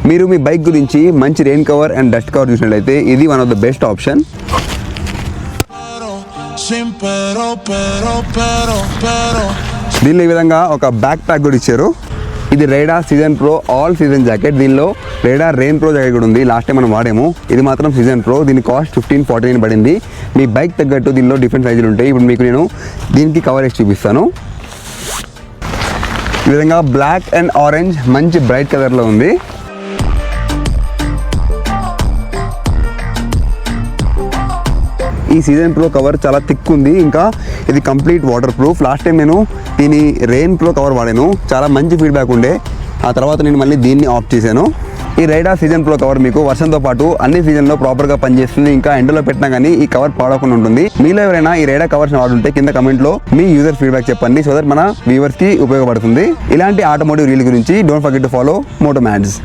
మీరు మీ బైక్ గురించి మంచి rain cover and dust cover చూసినట్లయితే ఇది one of the best option. దీనిలో ఈ విధంగా ఒక బ్యాక్ ప్యాక్ కూడా ఇచ్చారు. ఇది Raida season pro all season jacket. దీనిలో రైడా రెయిన్ ప్రో జాకెట్ కూడా ఉంది. లాస్ట్ టైం మనం వాడాము. ఇది మాత్రం సీజన్ ప్రో. దీని కాస్ట్ 1549 పడింది. మీ బైక్ తగ్గట్టు దీనిలో డిఫరెంట్ సైజులు ఉంటాయి. ఇప్పుడు మీకు నేను దీనికి కవర్ వేసి చూపిస్తాను. ఈ విధంగా బ్లాక్ అండ్ ఆరెంజ్ మంచి బ్రైట్ కలర్లో ఉంది. ఈ సీజన్ ప్రో కవర్ చాలా థిక్ ఉంది. ఇంకా ఇది complete water proof. Last time నేను దీని రెయిన్ ప్రో కవర్ వాడాను. చాలా మంచి ఫీడ్బ్యాక్ ఉండే. ఆ తర్వాత నేను మళ్ళీ దీన్ని ఆఫ్ చేశాను. ఈ రైడా సీజన్ ప్రో కవర్ మీకు వర్షంతో పాటు అన్ని సీజన్లో ప్రాపర్గా పనిచేస్తుంది. ఇంకా ఎండలో పెట్టినా కానీ ఈ కవర్ పాడకుండా ఉంటుంది. మీలో ఎవరైనా ఈ రైడా కవర్స్ వాడుంటే కింద కమెంట్లో మీ యూజర్ ఫీడ్బ్యాక్ చెప్పండి. సో దట్ మన వ్యూవర్స్కి ఉపయోగపడుతుంది. ఇలాంటి ఆటోమోటివ్ రీల్ గురించి don't forget to follow Moto మ్యాడ్స్.